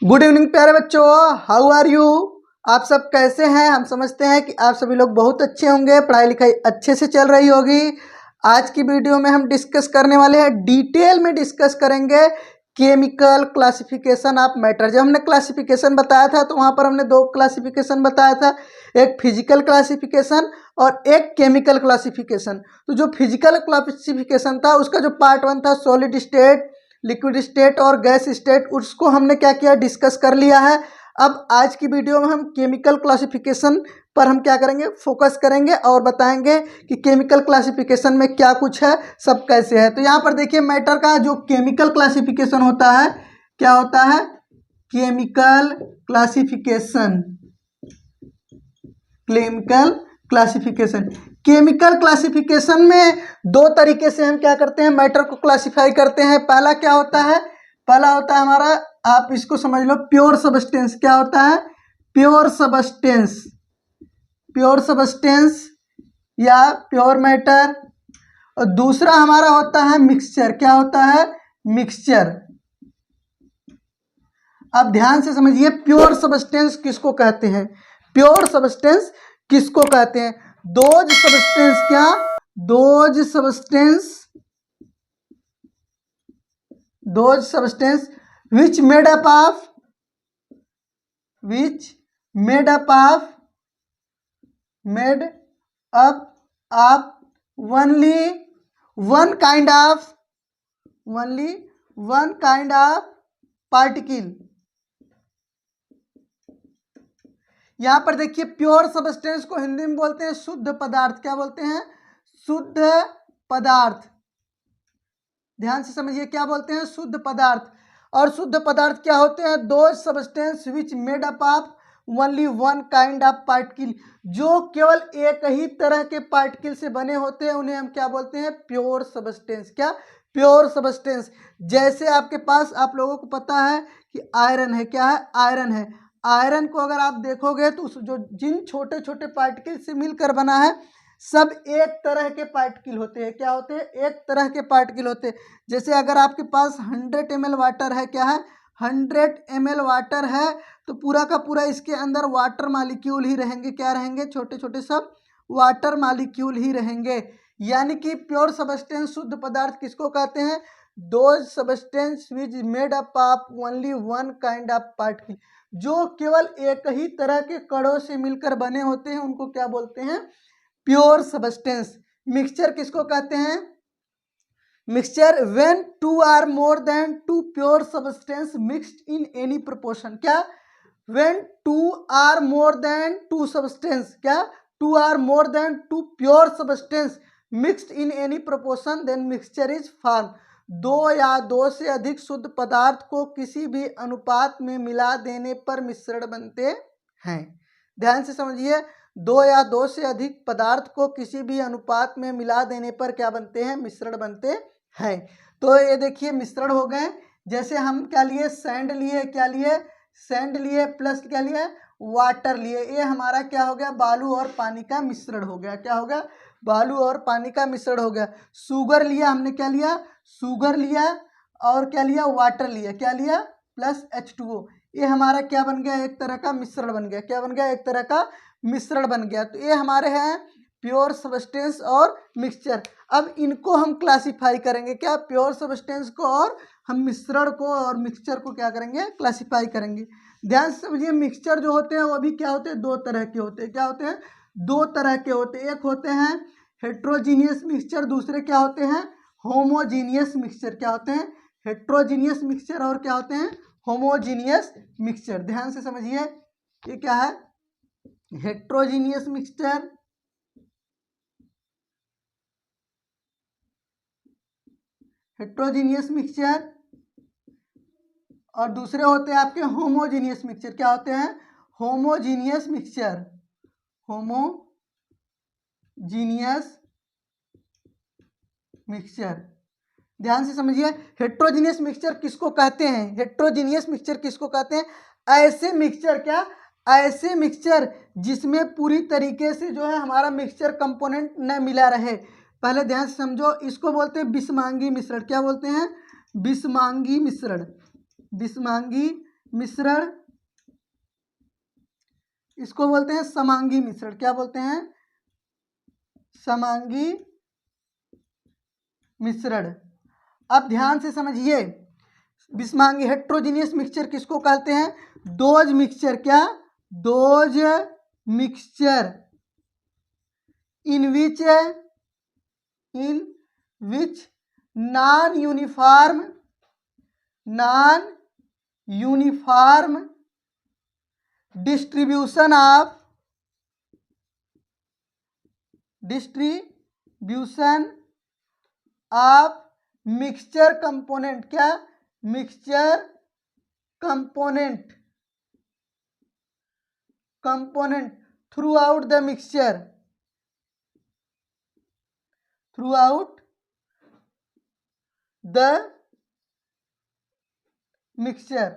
Good evening प्यारे बच्चों, how are you. आप सब कैसे हैं। हम समझते हैं कि आप सभी लोग बहुत अच्छे होंगे, पढ़ाई लिखाई अच्छे से चल रही होगी। आज की वीडियो में हम डिस्कस करने वाले हैं, डिटेल में डिस्कस करेंगे केमिकल क्लासिफिकेशन ऑफ मैटर। जब हमने क्लासिफिकेशन बताया था तो वहाँ पर हमने दो क्लासिफिकेशन बताया था, एक फिजिकल क्लासिफिकेशन और एक केमिकल क्लासिफिकेशन। तो जो फिजिकल क्लासिफिकेशन था उसका जो पार्ट 1 था, सॉलिड स्टेट, लिक्विड स्टेट और गैस स्टेट, उसको हमने क्या किया, डिस्कस कर लिया है। अब आज की वीडियो में हम केमिकल क्लासिफिकेशन पर हम क्या करेंगे, फोकस करेंगे और बताएंगे कि केमिकल क्लासिफिकेशन में क्या कुछ है, सब कैसे है। तो यहाँ पर देखिए, मैटर का जो केमिकल क्लासिफिकेशन होता है, क्या होता है, केमिकल क्लासिफिकेशन। केमिकल क्लासिफिकेशन में दो तरीके से हम क्या करते हैं, मैटर को क्लासिफाई करते हैं। पहला क्या होता है, पहला होता है हमारा, आप इसको समझ लो, प्योर सबस्टेंस। क्या होता है, प्योर सबस्टेंस, प्योर सबस्टेंस या प्योर मैटर। और दूसरा हमारा होता है मिक्सचर। क्या होता है, मिक्सचर। अब ध्यान से समझिए, प्योर सबस्टेंस किसको कहते हैं, प्योर सबस्टेंस किसको कहते हैं। दोज सबस्टेंस, क्या, those substance, those substance which made up of, which made up of, made up of only one kind of, only one kind of particle। यहां पर देखिए, प्योर सबस्टेंस को हिंदी में बोलते हैं शुद्ध पदार्थ। क्या बोलते हैं, शुद्ध पदार्थ। ध्यान से समझिए, क्या बोलते हैं, शुद्ध पदार्थ। और शुद्ध पदार्थ क्या होते हैं, दो substance which made up of only one kind of particle, जो केवल एक ही तरह के पार्टिकल से बने होते हैं, उन्हें हम क्या बोलते हैं, प्योर सबस्टेंस। क्या, प्योर सबस्टेंस। जैसे आपके पास, आप लोगों को पता है कि आयरन है। क्या है, आयरन है। आयरन को अगर आप देखोगे तो उस जो जिन छोटे छोटे पार्टिकल से मिलकर बना है, सब एक तरह के पार्टिकल होते हैं। क्या होते हैं, एक तरह के पार्टिकल होते हैं। जैसे अगर आपके पास 100 ml वाटर है, क्या है, 100 ml वाटर है, तो पूरा का पूरा इसके अंदर वाटर मालिक्यूल ही रहेंगे। क्या रहेंगे, छोटे छोटे सब वाटर मालिक्यूल ही रहेंगे। यानी कि प्योर सबस्टेंस, शुद्ध पदार्थ किसको कहते हैं, those substance which made up of only one kind of particle, जो केवल एक ही तरह के कणों से मिलकर बने होते हैं, उनको क्या बोलते हैं, प्योर सबस्टेंस। मिक्सचर किसको कहते हैं, mixture when two or more than two pure substance mixed in any proportion. क्या, when two or more than two substance, क्या, two or more than two pure substance mixed in any proportion, then mixture is form. दो या दो से अधिक शुद्ध पदार्थ को किसी भी अनुपात में मिला देने पर मिश्रण बनते हैं। ध्यान से समझिए, दो या दो से अधिक पदार्थ को किसी भी अनुपात में मिला देने पर क्या बनते हैं, मिश्रण बनते हैं। तो ये देखिए, मिश्रण हो गए। जैसे हम क्या लिए, सैंड लिए, क्या लिए, सैंड लिए, प्लस क्या लिए, वाटर लिए। ये हमारा क्या हो गया, बालू और पानी का मिश्रण हो गया। क्या हो गया, बालू और पानी का मिश्रण हो गया। शुगर लिया हमने, क्या लिया, शुगर लिया, और क्या लिया, वाटर लिया। क्या लिया, प्लस H2O। ये हमारा क्या बन गया, एक तरह का मिश्रण बन गया। क्या बन गया, एक तरह का मिश्रण बन गया। तो ये हमारे हैं प्योर सबस्टेंस और मिक्सचर। अब इनको हम क्लासिफाई करेंगे, क्या, प्योर सबस्टेंस को, और हम मिश्रण को और मिक्सचर को क्या करेंगे, क्लासिफाई करेंगे। ध्यान से समझिए, मिक्सचर जो होते हैं वो भी क्या होते हैं, दो तरह के होते हैं। क्या होते हैं, दो तरह के होते हैं। एक होते हैं हेट्रोजीनियस मिक्सचर, दूसरे क्या होते हैं, होमोजीनियस मिक्सचर। क्या होते हैं, हेट्रोजीनियस मिक्सचर और क्या होते हैं, होमोजीनियस मिक्सचर। ध्यान से समझिए, ये क्या है, हेट्रोजीनियस मिक्सचर, हेट्रोजीनियस मिक्सचर, और दूसरे होते हैं आपके होमोजीनियस मिक्सचर। क्या होते हैं, होमोजीनियस मिक्सचर, होमोजीनियस मिक्सचर। ध्यान से समझिए, हेट्रोजीनियस मिक्सचर किसको कहते हैं, हेट्रोजीनियस मिक्सचर किसको कहते हैं, ऐसे मिक्सचर, क्या, ऐसे मिक्सचर जिसमें पूरी तरीके से जो है हमारा मिक्सचर कंपोनेंट न मिला रहे। पहले ध्यान से समझो, इसको बोलते हैं बिस्मांगी मिश्रण। क्या बोलते हैं, बिस्मांगी मिश्रण, बिस्मांगी मिश्रण, इसको बोलते हैं समांगी मिश्रण। क्या बोलते हैं? समांगी मिश्रण। अब ध्यान से समझिए, विषमांगी हेट्रोजीनियस मिक्सचर किसको कहते हैं? Those mixture. क्या? Those mixture in which non uniform distribution of mixture component. क्या? Mixture component throughout the mixture,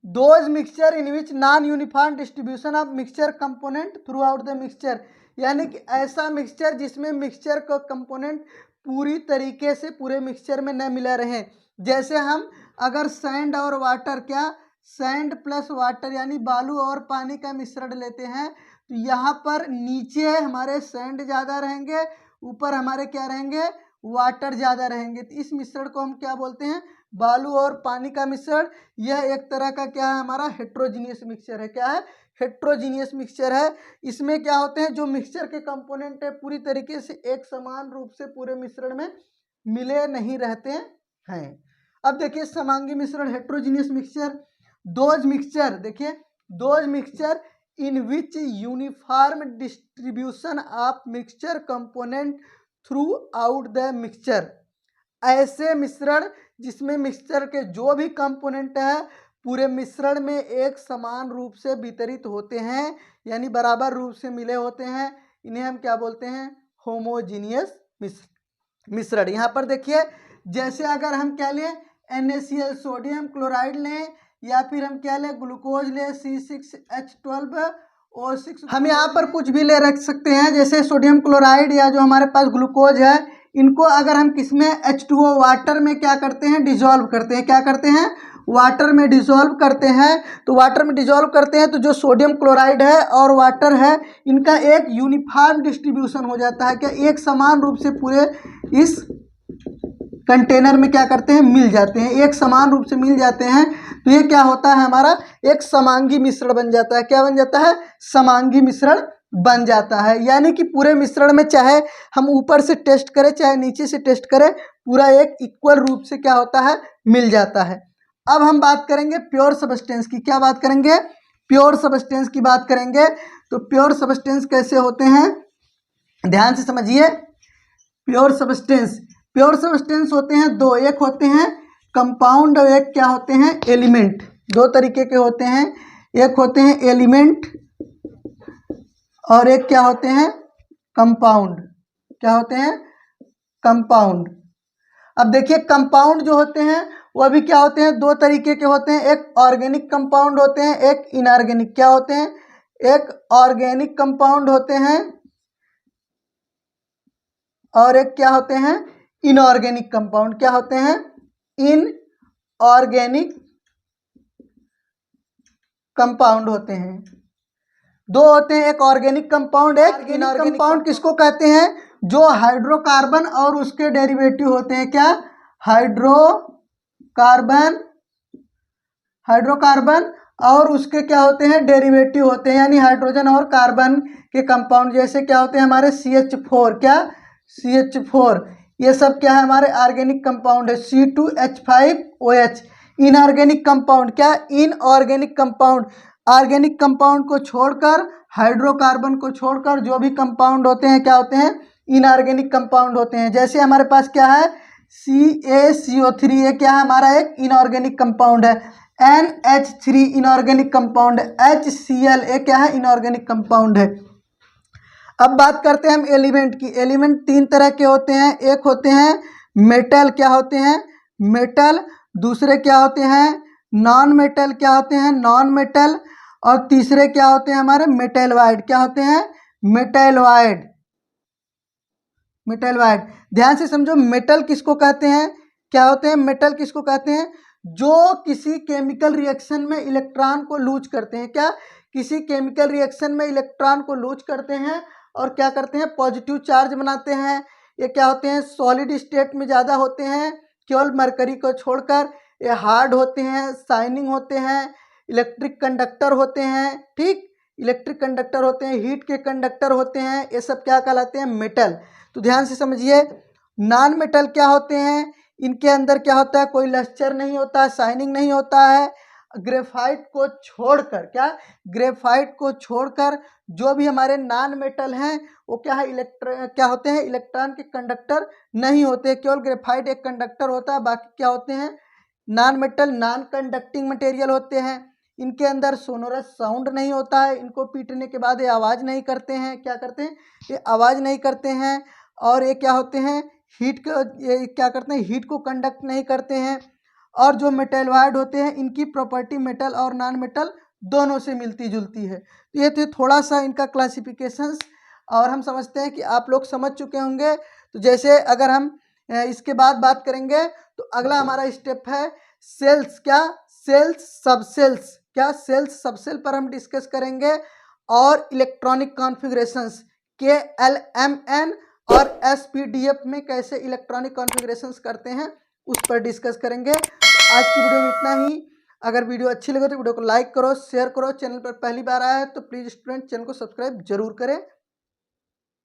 those mixture in which non uniform distribution of mixture component throughout the mixture, यानी कि ऐसा mixture जिसमें mixture का component पूरी तरीके से पूरे मिक्सचर में न मिला रहे। जैसे हम अगर सैंड और वाटर, क्या? सैंड प्लस वाटर यानी बालू और पानी का मिश्रण लेते हैं तो यहाँ पर नीचे हमारे सैंड ज़्यादा रहेंगे, ऊपर हमारे क्या रहेंगे? वाटर ज़्यादा रहेंगे। तो इस मिश्रण को हम क्या बोलते हैं? बालू और पानी का मिश्रण। यह एक तरह का क्या है? हमारा हेट्रोजीनियस मिक्सचर है। क्या है? हेट्रोजीनियस मिक्सचर है। इसमें क्या होते हैं? जो मिक्सचर के कंपोनेंट है पूरी तरीके से एक समान रूप से पूरे मिश्रण में मिले नहीं रहते हैं। अब देखिए समांगी मिश्रण, हेट्रोजीनियस मिक्सचर, दोज मिक्सचर। देखिए those mixture in which uniform distribution of mixture component throughout the mixture, ऐसे मिश्रण जिसमें मिक्सचर के जो भी कंपोनेंट है पूरे मिश्रण में एक समान रूप से वितरित होते हैं, यानी बराबर रूप से मिले होते हैं। इन्हें हम क्या बोलते हैं? होमोजीनियस मिश्रण। यहाँ पर देखिए, जैसे अगर हम क्या लें? NaCl सोडियम क्लोराइड लें, या फिर हम क्या लें? ग्लूकोज लें, C6H12O6। हम यहाँ पर कुछ भी ले रख सकते हैं, जैसे सोडियम क्लोराइड या जो हमारे पास ग्लूकोज है, इनको अगर हम किसमें? H2O वाटर में क्या करते हैं? डिसॉल्व करते हैं। क्या करते हैं? वाटर में डिसॉल्व करते हैं। तो वाटर में डिसॉल्व करते हैं तो जो सोडियम क्लोराइड है और वाटर है इनका एक यूनिफॉर्म डिस्ट्रीब्यूशन हो जाता है। क्या? एक समान रूप से पूरे इस कंटेनर में क्या करते हैं? मिल जाते हैं, एक समान रूप से मिल जाते हैं। तो ये क्या होता है? हमारा एक समांगी मिश्रण बन जाता है। क्या बन जाता है? समांगी मिश्रण बन जाता है। यानी कि पूरे मिश्रण में चाहे हम ऊपर से टेस्ट करें चाहे नीचे से टेस्ट करें, पूरा एक इक्वल रूप से क्या होता है? मिल जाता है। अब हम बात करेंगे प्योर सब्सटेंस की। क्या बात करेंगे? प्योर सब्सटेंस की बात करेंगे। तो प्योर सब्सटेंस कैसे होते हैं? ध्यान से समझिए। प्योर सब्सटेंस होते हैं दो, एक होते हैं कंपाउंड और एक क्या होते हैं? एलिमेंट। दो तरीके के होते हैं, एक होते हैं एलिमेंट और एक क्या होते हैं? कंपाउंड। क्या होते हैं? कंपाउंड। अब देखिए कंपाउंड जो होते हैं वह भी क्या होते हैं? दो तरीके के होते हैं, एक ऑर्गेनिक कंपाउंड होते हैं, एक इनऑर्गेनिक। क्या होते हैं? एक ऑर्गेनिक कंपाउंड होते हैं और एक क्या होते हैं? Inorganic compound. क्या होते हैं? इनऑर्गेनिक कंपाउंड होते हैं। दो होते हैं, एक ऑर्गेनिक कंपाउंड, एक इनऑर्गेनिक कंपाउंड। किसको कहते हैं? जो हाइड्रोकार्बन और उसके डेरिवेटिव होते हैं। क्या? हाइड्रोकार्बन और उसके क्या होते हैं? डेरिवेटिव होते हैं, यानी हाइड्रोजन और कार्बन के कंपाउंड। जैसे क्या होते हैं? हमारे CH4। क्या? CH4। ये सब क्या है? हमारे ऑर्गेनिक कंपाउंड है। C2H5OH। Inorganic compound. क्या? Inorganic compound. ऑर्गेनिक कंपाउंड को छोड़कर, हाइड्रोकार्बन को छोड़कर जो भी कंपाउंड होते हैं क्या होते हैं? इनऑर्गेनिक कंपाउंड होते हैं। जैसे हमारे पास क्या है? CaCO3। ये क्या है? हमारा एक इनऑर्गेनिक कंपाउंड है। NH3 इनऑर्गेनिक कंपाउंड है। HCl ये क्या है? इनऑर्गेनिक कंपाउंड है। अब बात करते हैं हम एलिमेंट की। एलिमेंट तीन तरह के होते हैं, एक होते हैं मेटल। क्या होते हैं? मेटल। दूसरे क्या होते हैं? Non metal. क्या होते हैं? Non metal. और तीसरे क्या होते हैं? हमारे मेटलवाइड। क्या होते हैं? मेटलवाइड। ध्यान से समझो, मेटल किसको कहते हैं? क्या होते हैं? मेटल किसको कहते हैं? जो किसी केमिकल रिएक्शन में इलेक्ट्रॉन को लूज करते हैं। क्या? किसी केमिकल रिएक्शन में इलेक्ट्रॉन को लूज करते हैं और क्या करते हैं? पॉजिटिव चार्ज बनाते हैं। ये क्या होते हैं? सॉलिड स्टेट में ज़्यादा होते हैं, केवल मरकरी को छोड़कर। ये हार्ड होते हैं, शाइनिंग होते हैं, इलेक्ट्रिक कंडक्टर होते हैं। ठीक, इलेक्ट्रिक कंडक्टर होते हैं, हीट के कंडक्टर होते हैं। ये सब क्या कहलाते हैं? मेटल। तो ध्यान से समझिए, नॉन मेटल क्या होते हैं? इनके अंदर क्या होता है? कोई लस्टर नहीं होता, शाइनिंग नहीं होता है। ग्रेफाइट को छोड़कर, क्या? ग्रेफाइट को छोड़कर जो भी हमारे नॉन मेटल हैं वो क्या है? क्या होते हैं? इलेक्ट्रॉन के कंडक्टर नहीं होते। केवल ग्रेफाइट एक कंडक्टर होता है, बाकी क्या होते हैं? Non metal, non conducting material होते हैं। इनके अंदर सोनोरस साउंड नहीं होता है, इनको पीटने के बाद ये आवाज़ नहीं करते हैं। क्या करते हैं? ये आवाज़ नहीं करते हैं। और ये क्या होते हैं? हीट को, ये क्या करते हैं? हीट को कंडक्ट नहीं करते हैं। और जो मेटलॉइड होते हैं इनकी प्रॉपर्टी मेटल और नॉन मेटल दोनों से मिलती जुलती है। तो ये थे थोड़ा सा इनका क्लासिफिकेशंस, और हम समझते हैं कि आप लोग समझ चुके होंगे। तो जैसे अगर हम इसके बाद बात करेंगे तो अगला हमारा स्टेप है सेल्स। क्या? Shells, subshells. क्या? सेल्स, सबसेल पर हम डिस्कस करेंगे। और इलेक्ट्रॉनिक कॉन्फ़िगरेशंस KLMN और SPDF में कैसे इलेक्ट्रॉनिक कॉन्फ़िगरेशंस करते हैं उस पर डिस्कस करेंगे। तो आज की वीडियो में इतना ही। अगर वीडियो अच्छी लगे तो वीडियो को लाइक करो, शेयर करो। चैनल पर पहली बार आया है तो प्लीज़ स्टूडेंट चैनल को सब्सक्राइब जरूर करें।